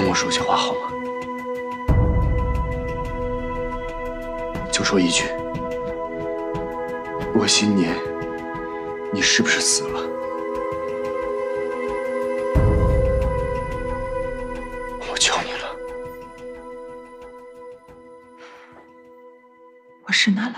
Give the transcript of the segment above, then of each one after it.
我说些话好吗？就说一句，过新年你是不是死了？我求你了。我是纳兰。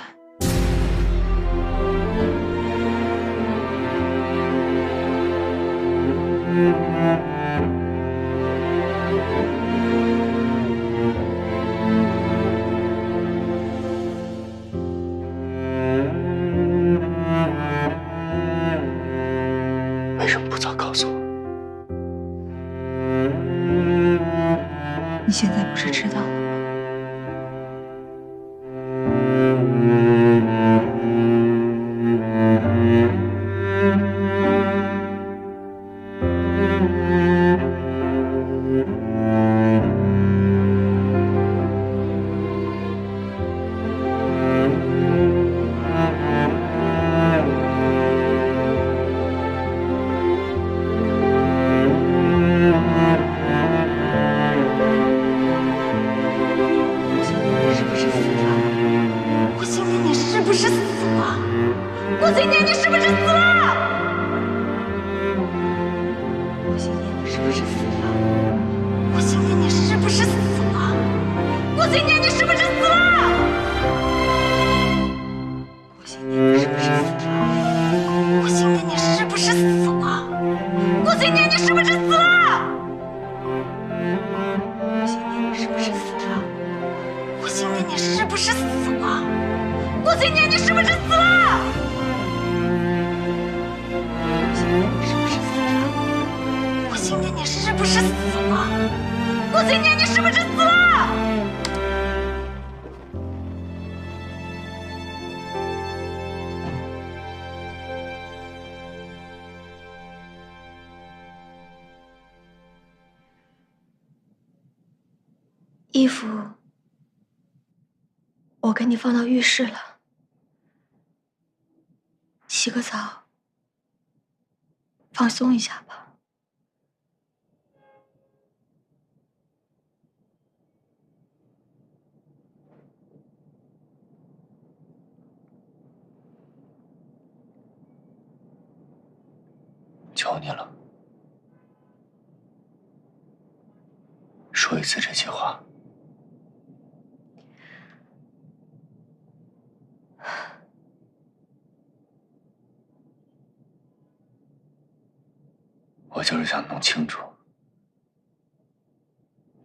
为什么不早告诉我？你现在不是知道了吗？衣服我给你放到浴室了，洗个澡，放松一下吧。求你了，说一次这些话。我就是想弄清楚，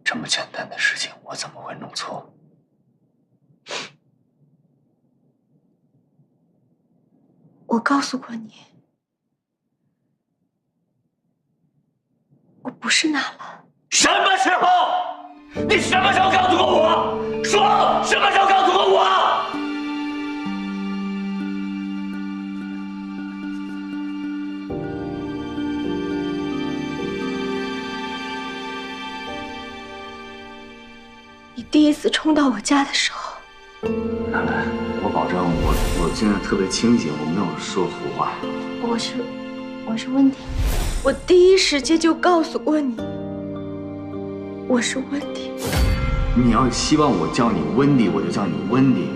这么简单的事情，我怎么会弄错？我告诉过你，我不是纳兰。什么时候？你什么时候告诉过我？说，什么时候告诉过我？你第一次冲到我家的时候，纳兰，我保证，我现在特别清醒，我没有说胡话。我是温迪，我第一时间就告诉过你，我是温迪。你要希望我叫你温迪，我就叫你温迪。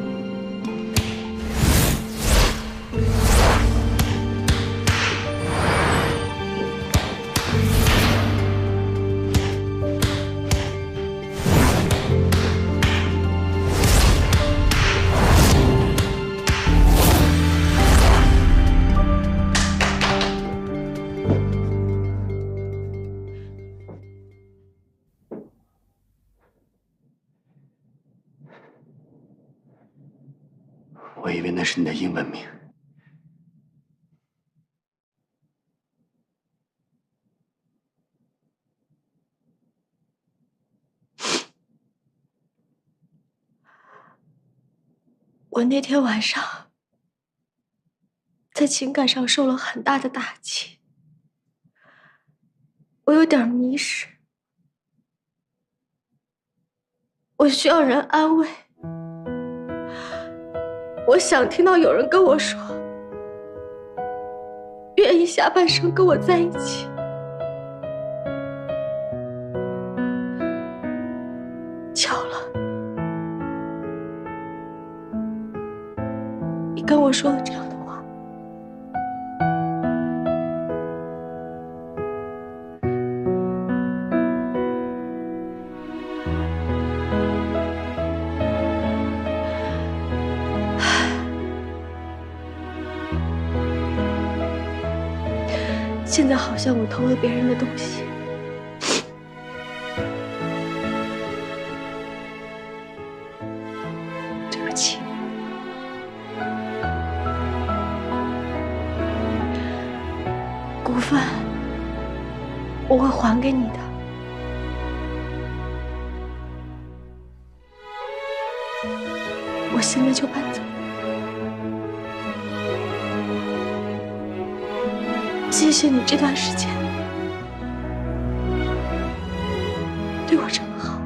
我以为那是你的英文名。我那天晚上在情感上受了很大的打击，我有点迷失，我需要人安慰。我想听到有人跟我说，愿意下半生跟我在一起。我说了这样的话。现在好像我偷了别人的东西。对不起。股份我会还给你的。我现在就搬走。谢谢你这段时间对我这么好。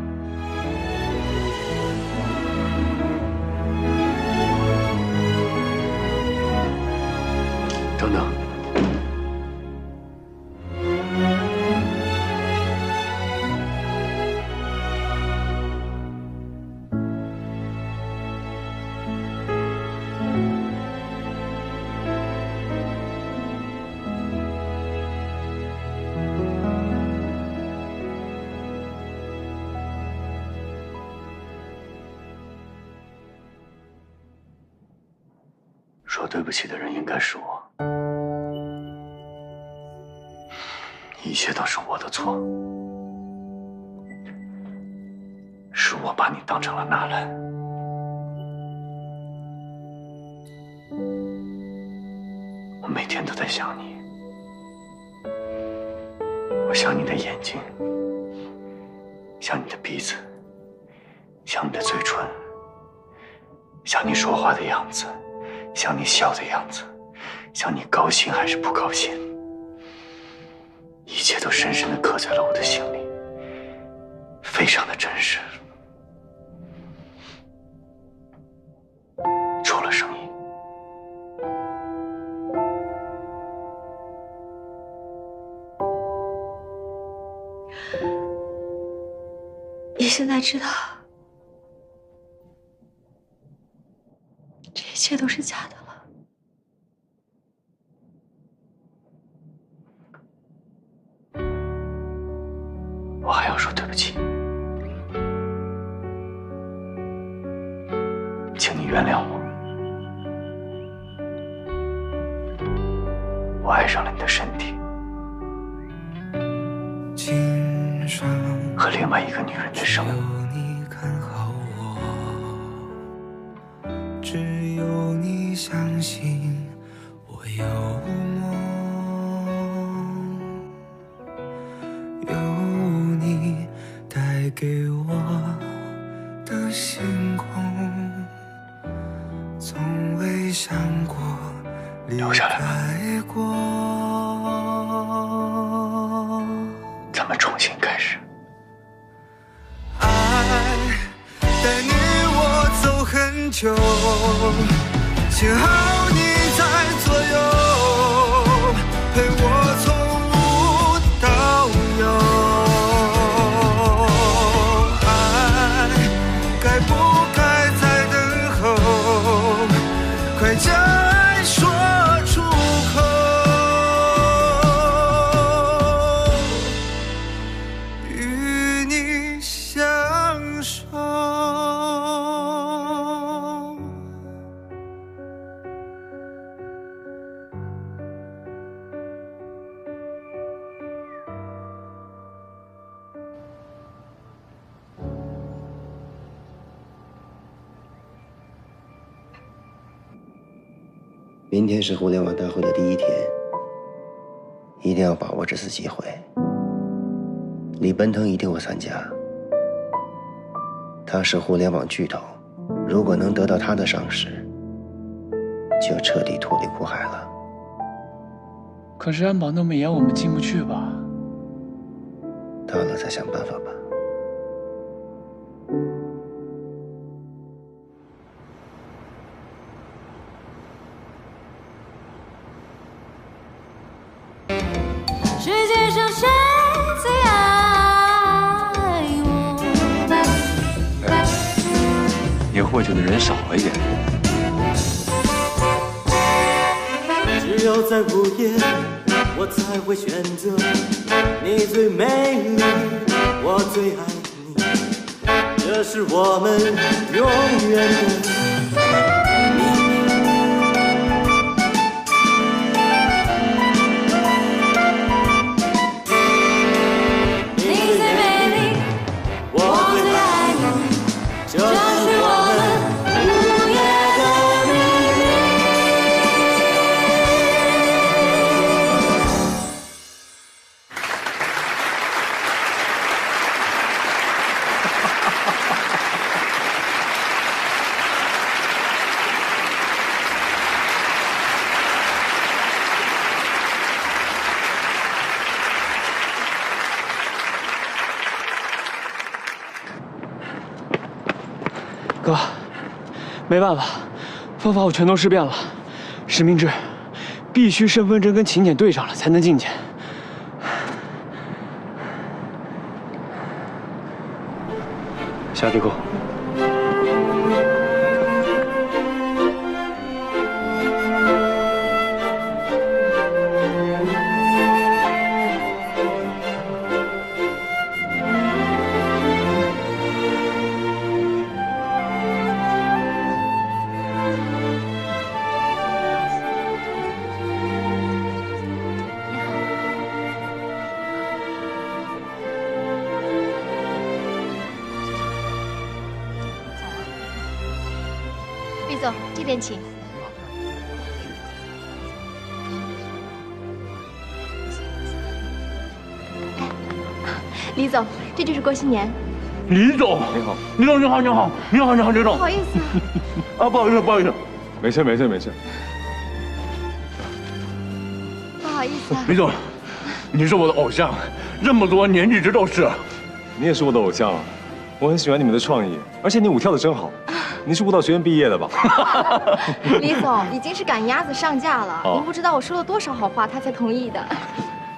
等等，说对不起的人应该是我，一切都是我的错，是我把你当成了纳兰。我每天都在想你，我想你的眼睛，想你的鼻子，想你的嘴唇，想你说话的样子，想你笑的样子，想你高兴还是不高兴，一切都深深地刻在了我的心里，非常的真实。除了声音。你现在知道，这一切都是假的了。我还要说对不起，请你原谅我。我爱上了你的身体，和另外一个女人的生活。只有你相信我有梦，有你带给我的星空，从未想过离开过。咱们重新开始。爱带你我走很久，幸好你在左右，陪我从无到有。爱该不该再等候？快将爱说出口，与你相守。明天是互联网大会的第一天，一定要把握这次机会。李奔腾一定会参加，他是互联网巨头，如果能得到他的赏识，就彻底脱离苦海了。可是安保那么严，我们进不去吧？到了再想办法吧。世界上谁最爱我？你喝酒的人少了一点。有在午夜，我才会选择你最美丽，我最爱你，这是我们永远的秘密。你最美丽，我最爱你，这是我们午夜的秘密。哥，没办法，方法我全都试遍了，实名制，必须身份证跟请柬对上了才能进去。下地沟。李总，这边请。哎，李总，这就是郭新年。李总，你好，李总，你好，你好，你好，你好，李总。不好意思啊，不好意思，不好意思。没事没事没事。不好意思啊。李总，你是我的偶像，这么多年一直都是。你也是我的偶像啊，我很喜欢你们的创意，而且你舞跳的真好。你是舞蹈学院毕业的吧？李总已经是赶鸭子上架了，您不知道我说了多少好话，他才同意的。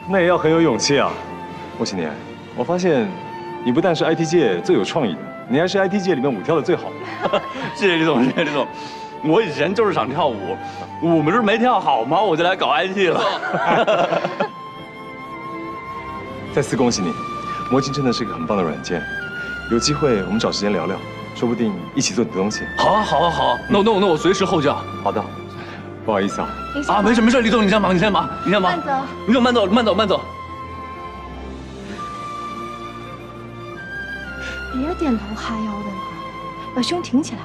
那也要很有勇气啊，郭新年。我发现你不但是 IT 界最有创意的，你还是 IT 界里面舞跳的最好的。谢谢李总，谢谢李总。我以前就是想跳舞，我们是没跳好吗？我就来搞 IT 了。再次恭喜你，魔镜真的是一个很棒的软件，有机会我们找时间聊聊。说不定一起做你的东西。好啊，好啊，好啊！那我随时候叫。好的，不好意思啊。啊，没事没事，李总你先忙，你先忙，你先忙。慢走。李总慢走，慢走，慢走。别点头哈腰的了，把胸挺起来。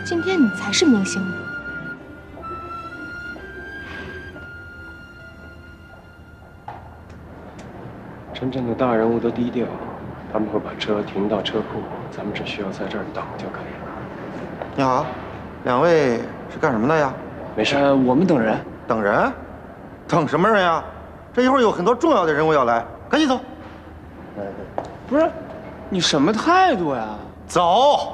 今天你才是明星呢。真正的大人物都低调。他们会把车停到车库，咱们只需要在这儿等就可以了。你好，两位是干什么的呀？没事，我们等人。等人？等什么人呀？这一会儿有很多重要的人物要来，赶紧走。不是，你什么态度呀？走。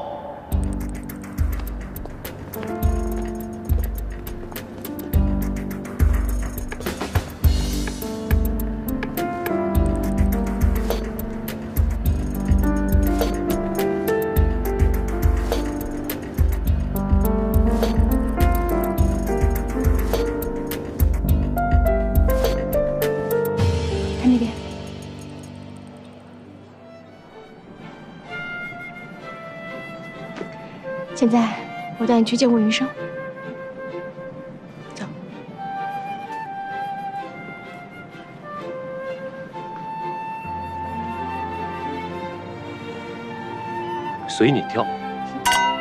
现在我带你去见过云生。走。随你跳。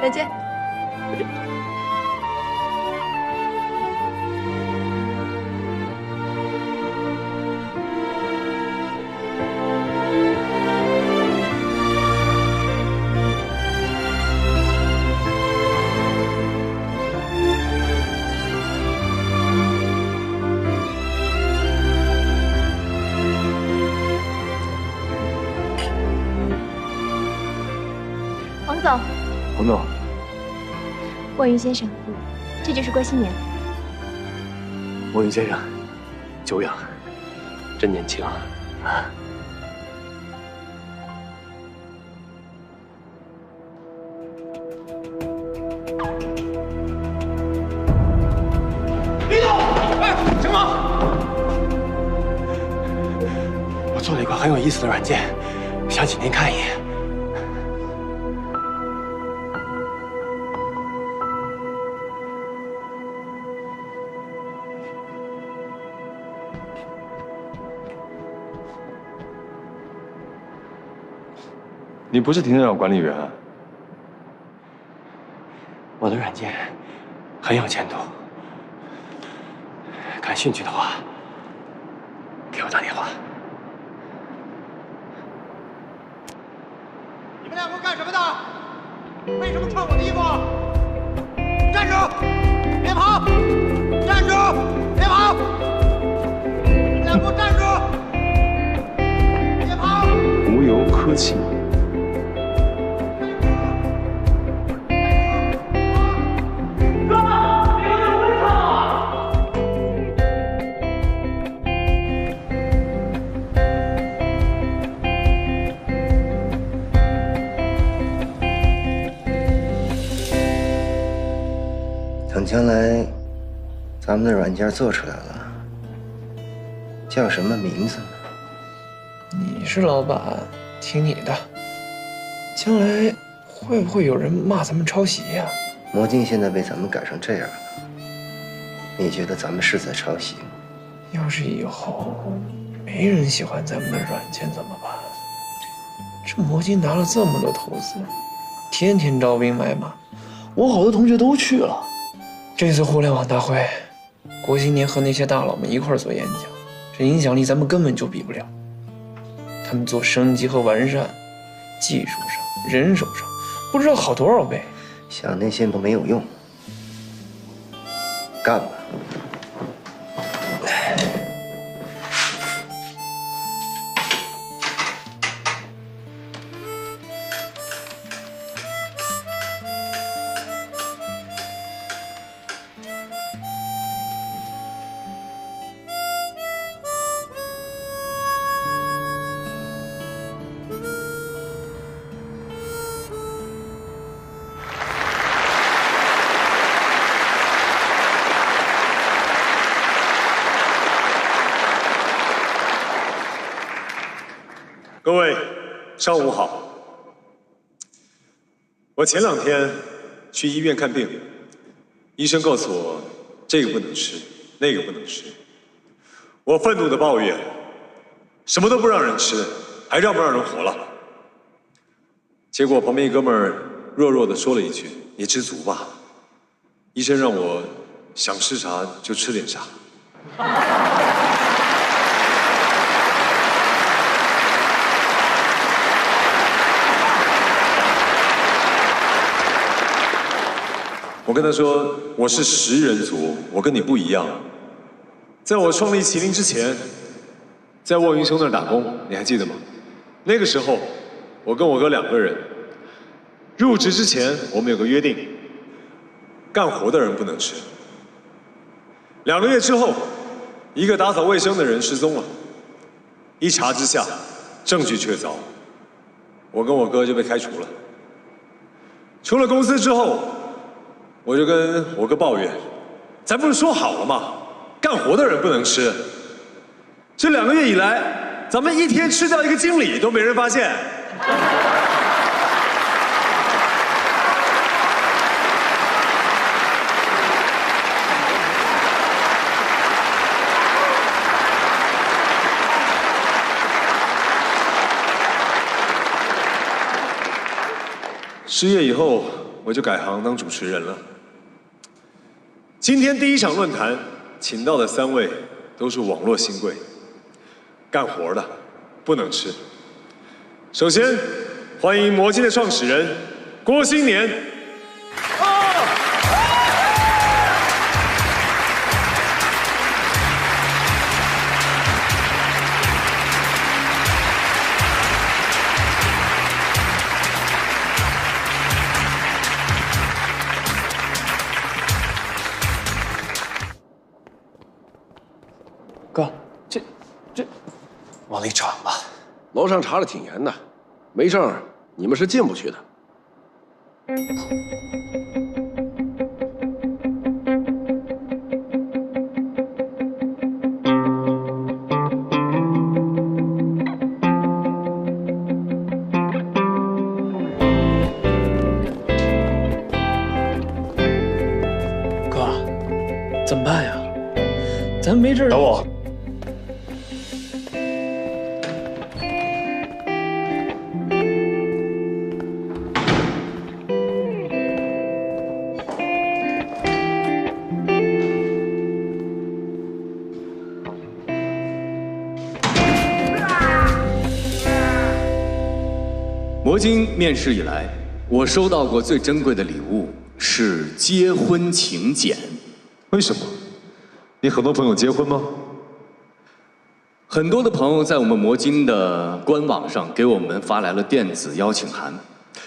再见。王总，王总，卧云先生，这就是郭新年。卧云先生，久仰，真年轻啊！很有意思的软件，想请您看一眼。你不是停车场管理员啊？我的软件很有前途，感兴趣的话，给我打电话。你们俩给我干什么的？为什么穿我的衣服？站住！别跑！站住！别跑！你们俩给我站住！别跑！无由客气。 等将来咱们的软件做出来了，叫什么名字呢？你是老板，听你的。将来会不会有人骂咱们抄袭呀？魔镜现在被咱们改成这样了，你觉得咱们是在抄袭吗？要是以后没人喜欢咱们的软件怎么办？这魔镜拿了这么多投资，天天招兵买马，我好多同学都去了。 这次互联网大会，国新年和那些大佬们一块儿做演讲，这影响力咱们根本就比不了。他们做升级和完善，技术上、人手上，不知道好多少倍。想那些都没有用，干吧！各位，上午好。我前2天去医院看病，医生告诉我这个不能吃，那个不能吃。我愤怒地抱怨，什么都不让人吃，还让不让人活了？结果旁边一哥们儿弱弱地说了一句：“你知足吧。”医生让我想吃啥就吃点啥。我跟他说，我是食人族，我跟你不一样。在我创立麒麟之前，在卧云兄那儿打工，你还记得吗？那个时候，我跟我哥2个人。入职之前，我们有个约定，干活的人不能吃。2个月之后，一个打扫卫生的人失踪了，一查之下，证据确凿，我跟我哥就被开除了。出了公司之后，我就跟我哥抱怨，咱不是说好了吗？干活的人不能吃。这2个月以来，咱们一天吃掉一个经理都没人发现。失业以后，我就改行当主持人了。今天第1场论坛，请到的3位都是网络新贵，干活的，不能吃。首先，欢迎魔镜的创始人郭新年。哥，往里闯吧。楼上查的挺严的，没证你们是进不去的。没事。等我。魔晶面试以来，我收到过最珍贵的礼物是结婚请柬。为什么？你很多朋友结婚吗？很多的朋友在我们魔晶的官网上给我们发来了电子邀请函，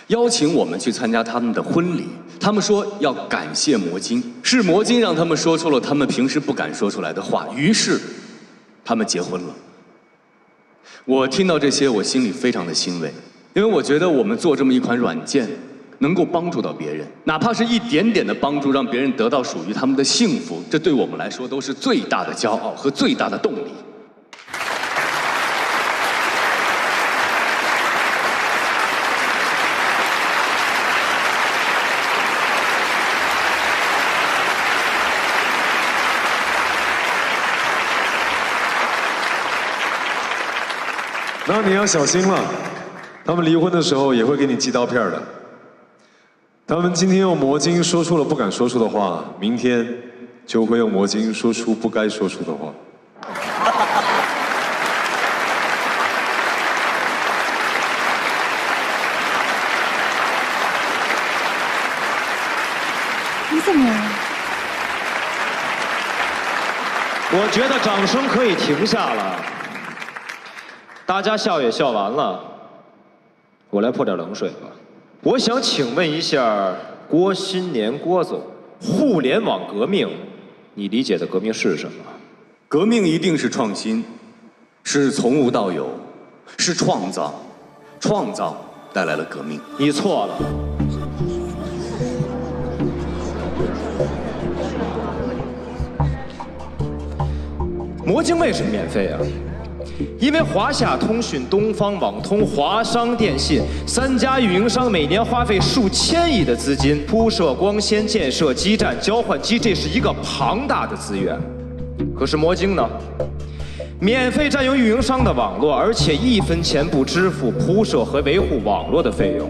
邀请我们去参加他们的婚礼。他们说要感谢魔晶，是魔晶让他们说出了他们平时不敢说出来的话，于是他们结婚了。我听到这些，我心里非常的欣慰。因为我觉得我们做这么一款软件，能够帮助到别人，哪怕是一点点的帮助，让别人得到属于他们的幸福，这对我们来说都是最大的骄傲和最大的动力。那你要小心了。他们离婚的时候也会给你寄刀片的。他们今天用魔晶说出了不敢说出的话，明天就会用魔晶说出不该说出的话。你怎么了？我觉得掌声可以停下了，大家笑也笑完了。我来泼点冷水吧。我想请问一下郭新年郭总，互联网革命，你理解的革命是什么？革命一定是创新，是从无到有，是创造，创造带来了革命。你错了。魔晶为什么免费啊？因为华夏通讯、东方网通、华商电信3家运营商每年花费数千亿的资金铺设光纤、建设基站、交换机，这是一个庞大的资源。可是魔晶呢，免费占用运营商的网络，而且1分钱不支付铺设和维护网络的费用。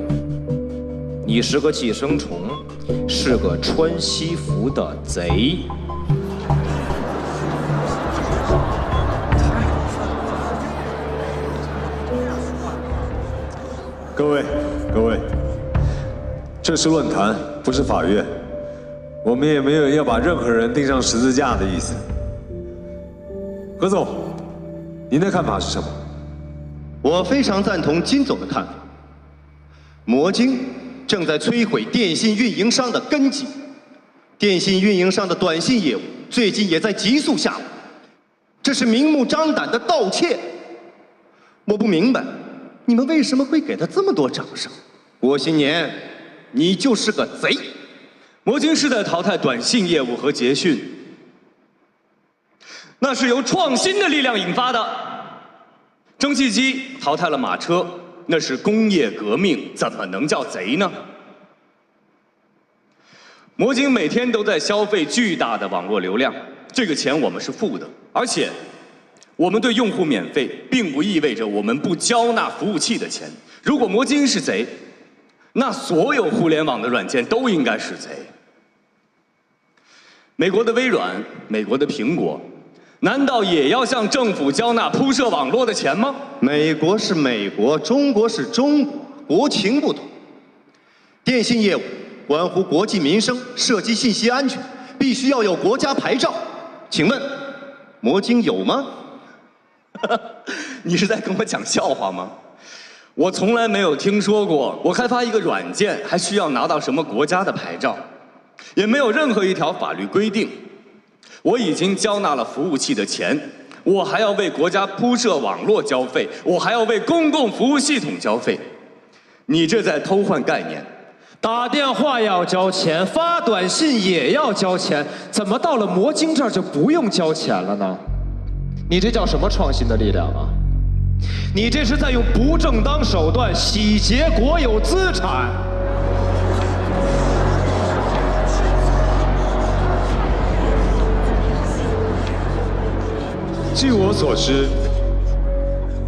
你是个寄生虫，是个穿西服的贼。各位，这是论坛，不是法院，我们也没有要把任何人钉上十字架的意思。何总，您的看法是什么？我非常赞同金总的看法。魔晶正在摧毁电信运营商的根基，电信运营商的短信业务最近也在急速下滑，这是明目张胆的盗窃。我不明白，你们为什么会给他这么多掌声？郭新年，你就是个贼！魔晶是在淘汰短信业务和捷讯，那是由创新的力量引发的。蒸汽机淘汰了马车，那是工业革命，怎么能叫贼呢？魔晶每天都在消费巨大的网络流量，这个钱我们是付的，而且我们对用户免费，并不意味着我们不交纳服务器的钱。如果魔晶是贼，那所有互联网的软件都应该是贼。美国的微软，美国的苹果，难道也要向政府交纳铺设网络的钱吗？美国是美国，中国是中国，国情不同。电信业务关乎国计民生，涉及信息安全，必须要有国家牌照。请问，魔晶有吗？你是在跟我讲笑话吗？我从来没有听说过，我开发一个软件还需要拿到什么国家的牌照，也没有任何一条法律规定。我已经交纳了服务器的钱，我还要为国家铺设网络交费，我还要为公共服务系统交费。你这在偷换概念。打电话要交钱，发短信也要交钱，怎么到了魔晶这儿就不用交钱了呢？你这叫什么创新的力量啊？你这是在用不正当手段洗劫国有资产。据我所知，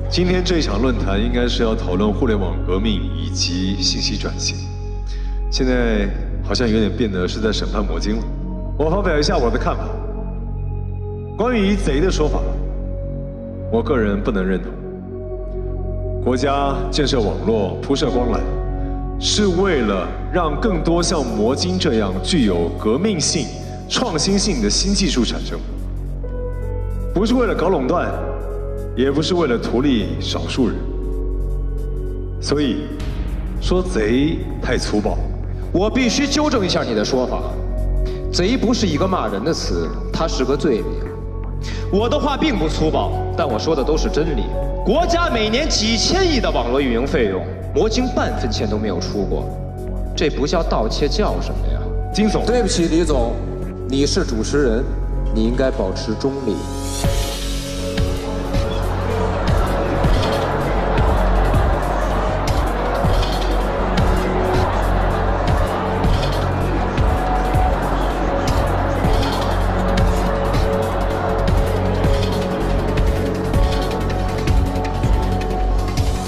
今天这场论坛应该是要讨论互联网革命以及信息转型。现在好像有点变得是在审判魔晶了。我发表一下我的看法。关于贼的说法，我个人不能认同。国家建设网络、铺设光缆，是为了让更多像魔晶这样具有革命性、创新性的新技术产生，不是为了搞垄断，也不是为了图利少数人。所以，说贼太粗暴。我必须纠正一下你的说法，贼不是一个骂人的词，它是个罪名。我的话并不粗暴，但我说的都是真理。国家每年几千亿的网络运营费用，魔晶半分钱都没有出过，这不叫盗窃，叫什么呀？金总，对不起，李总，你是主持人，你应该保持中立。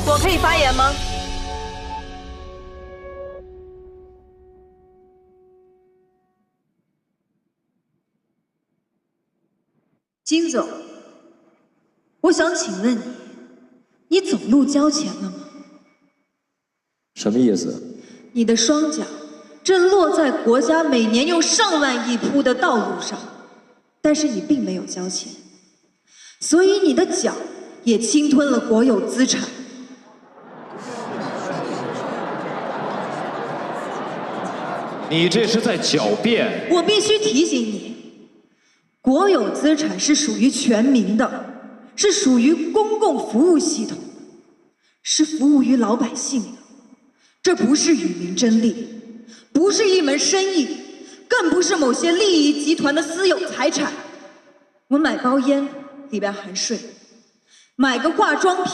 我可以发言吗？金总，我想请问你，你走路交钱了吗？什么意思？你的双脚正落在国家每年用上万亿铺的道路上，但是你并没有交钱，所以你的脚也侵吞了国有资产。你这是在狡辩。我必须提醒你，国有资产是属于全民的，是属于公共服务系统的，是服务于老百姓的。这不是与民争利，不是一门生意，更不是某些利益集团的私有财产。我买包烟里边含税，买个化妆品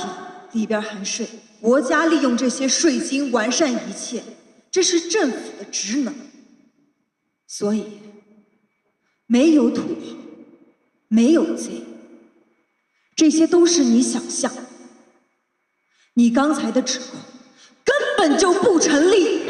里边含税，国家利用这些税金完善一切，这是政府的职能。所以没有土豪，没有贼，这些都是你想象的。你刚才的指控根本就不成立。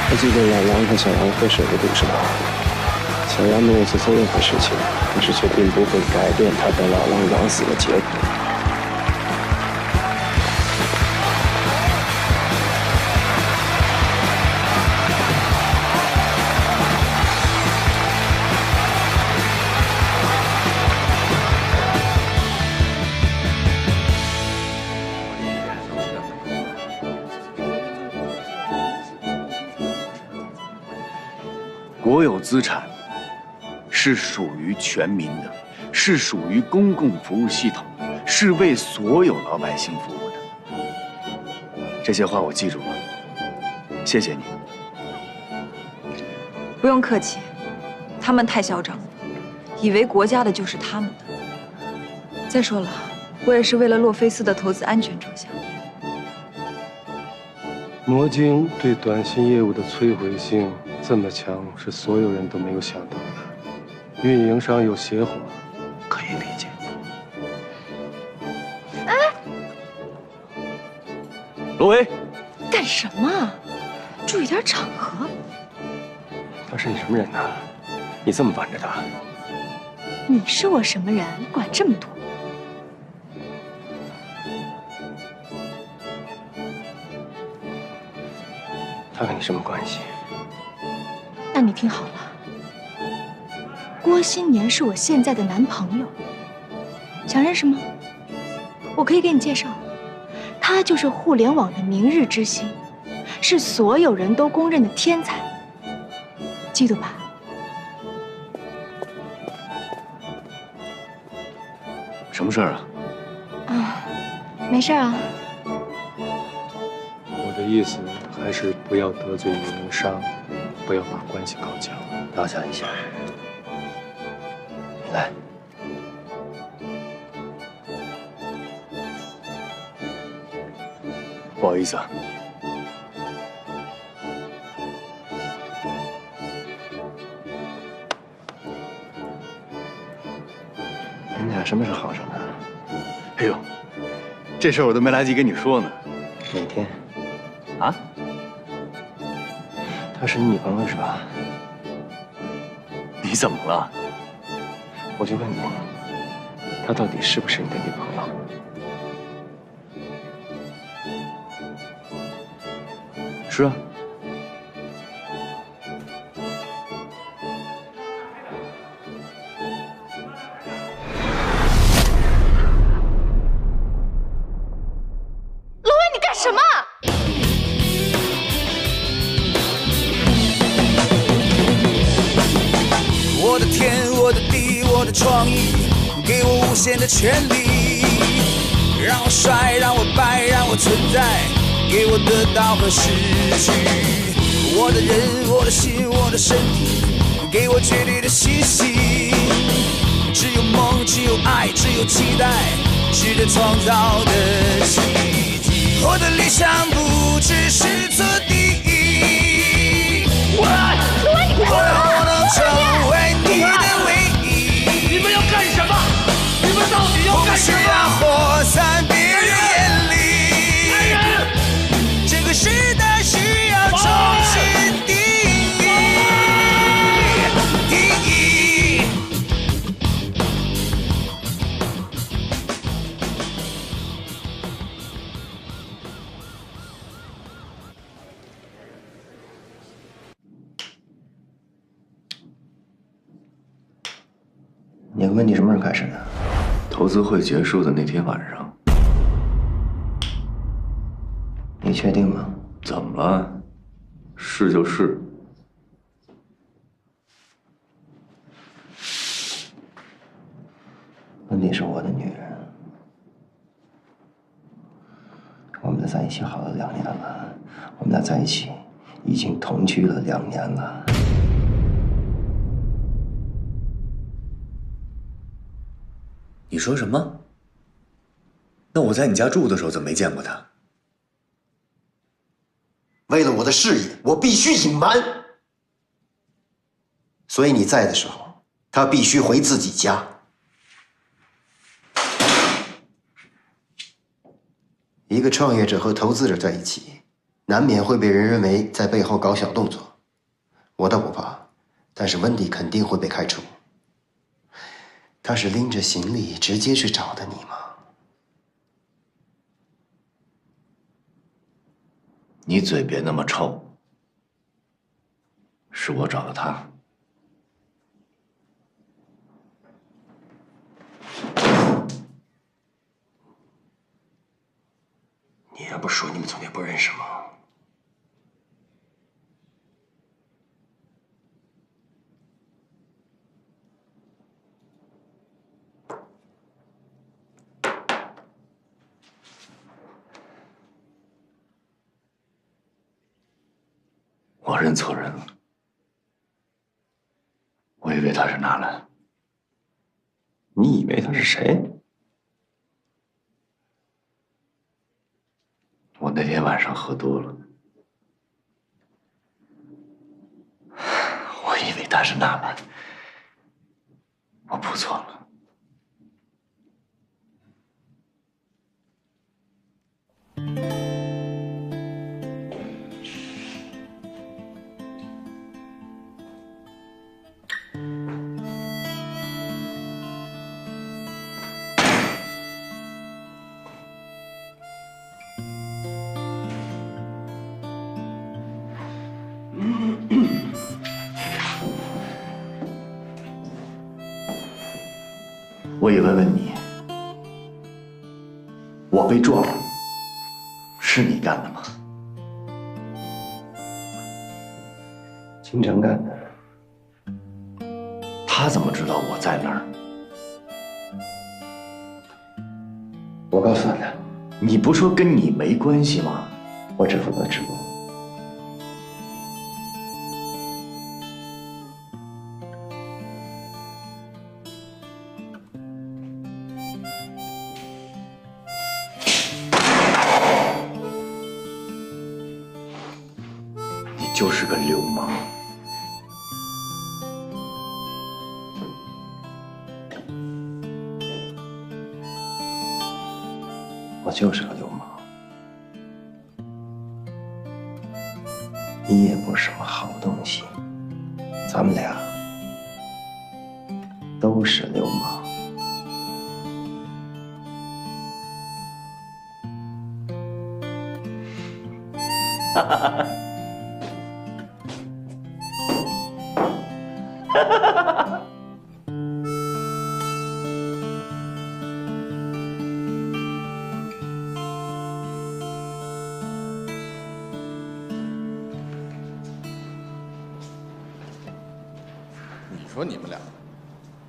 还记得老狼和小狼喝水的故事吗？小羊没有做错任何事情，但是却并不会改变他被老狼咬死的结果。国有资产是属于全民的，是属于公共服务系统的，是为所有老百姓服务的。这些话我记住了，谢谢你。不用客气，他们太嚣张了，以为国家的就是他们的。再说了，我也是为了洛菲斯的投资安全着想。魔晶对短信业务的摧毁性这么强，是所有人都没有想到的。运营商有邪火，可以理解。哎，罗维，干什么？注意点场合。他是你什么人呢？你这么瞒着他？你是我什么人？管这么多？他跟你什么关系？那你听好了，郭新年是我现在的男朋友，想认识吗？我可以给你介绍，他就是互联网的明日之星，是所有人都公认的天才，记得吧？什么事儿啊？啊，没事啊。我的意思还是不要得罪运营商，不要把关系搞僵。打岔一下，来，不好意思啊。你们俩什么时候好上的？哎呦，这事儿我都没来得及跟你说呢。哪天？啊？她是你女朋友是吧？你怎么了？我就问你，她到底是不是你的女朋友？是啊。罗威，你干什么？我的天，我的地，我的创意，给我无限的权利，让我帅，让我白，让我存在，给我得到和失去。我的人，我的心，我的身体，给我绝对的信心。只有梦，只有爱，只有期待，值得创造的奇迹。我的理想不只是做第一，我能成为你的唯一。你们要干什么？你们到底要干什么？我不需要活在别人眼里，这个时代需要重新定义。你个问题什么时候开始的？投资会结束的那天晚上。你确定吗？怎么了？是就是。问题是我的女人，我们俩在一起好了2年了，我们俩在一起已经同居了2年了。你说什么？那我在你家住的时候怎么没见过他？为了我的事业，我必须隐瞒。所以你在的时候，他必须回自己家。一个创业者和投资者在一起，难免会被人认为在背后搞小动作。我倒不怕，但是温迪肯定会被开除。他是拎着行李直接去找的你吗？你嘴别那么臭。是我找的他。你还不说你们从前不认识吗？我认错人了，我以为他是纳兰。你以为他是谁？我那天晚上喝多了，我以为他是纳兰，我扑错了。我也问问你，我被撞了，是你干的吗？金城干的。他怎么知道我在那儿？我告诉他的。你不说跟你没关系吗？我只负责直播。就是个流氓。我就是个流氓。你也不是什么好东西，咱们俩都是流氓。哈哈哈！哈哈哈哈！你说你们俩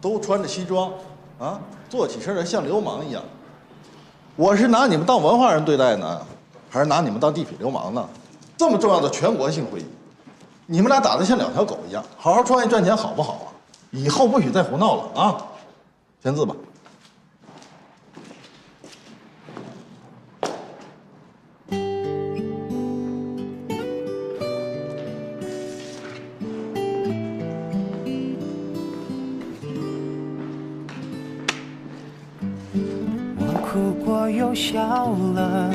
都穿着西装啊，做起事来像流氓一样。我是拿你们当文化人对待呢，还是拿你们当地痞流氓呢？这么重要的全国性会议，你们俩打得像两条狗一样，好好创业赚钱好不好啊？以后不许再胡闹了啊！签字吧。我哭过又笑了，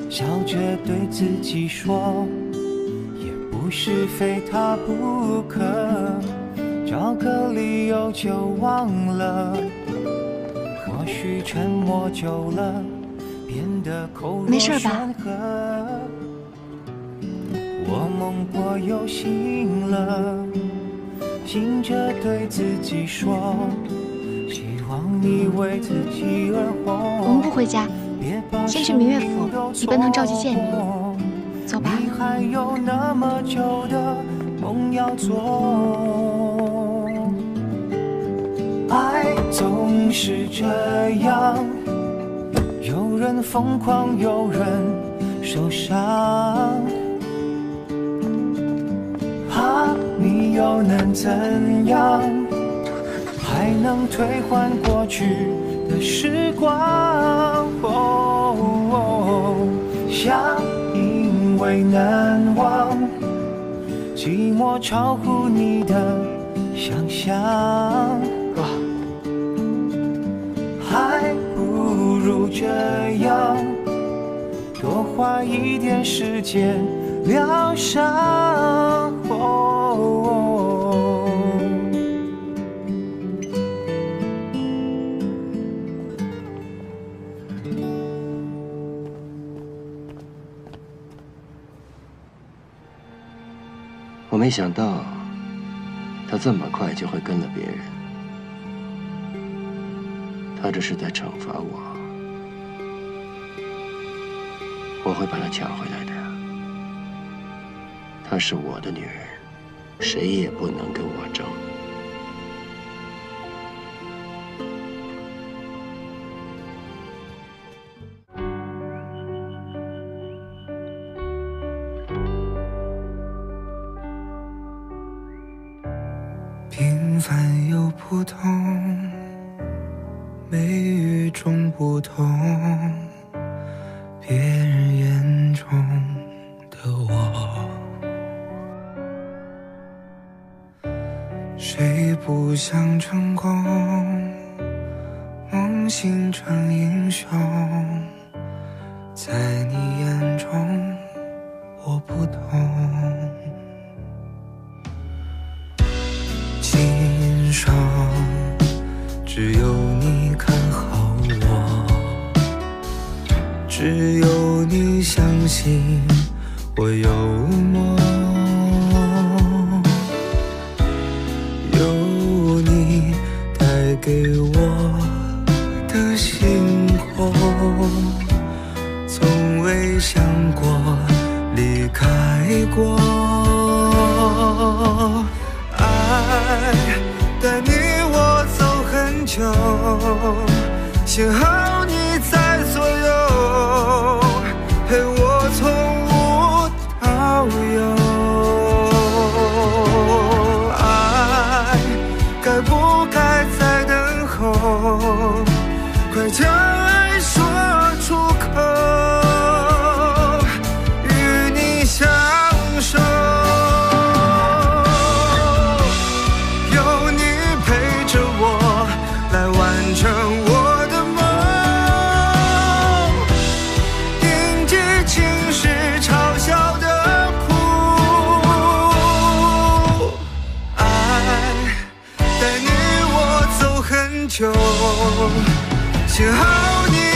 笑着对自己说，也不是非他不可，找个理由就忘了。或许沉默久了，变得口若山河。我梦过又醒了，醒着对自己说，希望你为自己而活。我们不回家，先去明月府，李奔腾着急见你。走吧。你还有那么久的梦要做，爱总是这样，有人疯狂，有人受伤。啊，你又能怎样？还能退换过去的时光。想因为难忘，寂寞超乎你的想象。还不如这样，多花一点时间疗伤。我没想到，他这么快就会跟了别人。他这是在惩罚我，我会把她抢回来的。她是我的女人，谁也不能跟我争。平凡又普通，美与众不同，别人眼中的我，谁不想成功，梦醒成英雄，在你眼中我不同。心上只有你看好我，只有你相信我有梦，有你带给我的星空，从未想过离开过。爱带你我走很久，幸好你在左右，陪我从无到有。爱该不该再等候？快将爱说出口，与你相守。求，幸好你